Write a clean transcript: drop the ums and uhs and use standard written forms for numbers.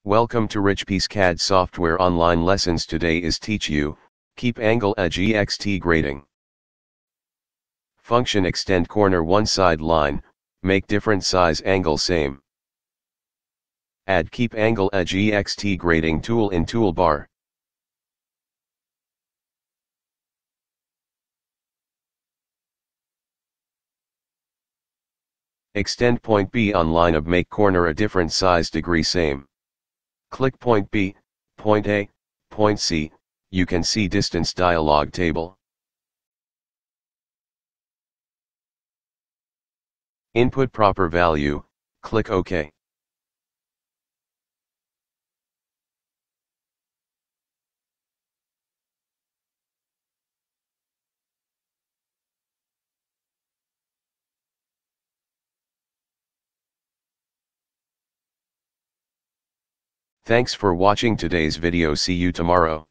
Welcome to Richpeace CAD software online lessons. Today is teach you, keep angle edge ext grading. Function extend corner one side line, make different size angle same. Add keep angle edge ext grading tool in toolbar. Extend point B on line of make corner a different size degree same. Click point B, point A, point C, you can see distance dialog table. Input proper value, click OK. Thanks for watching today's video. See you tomorrow.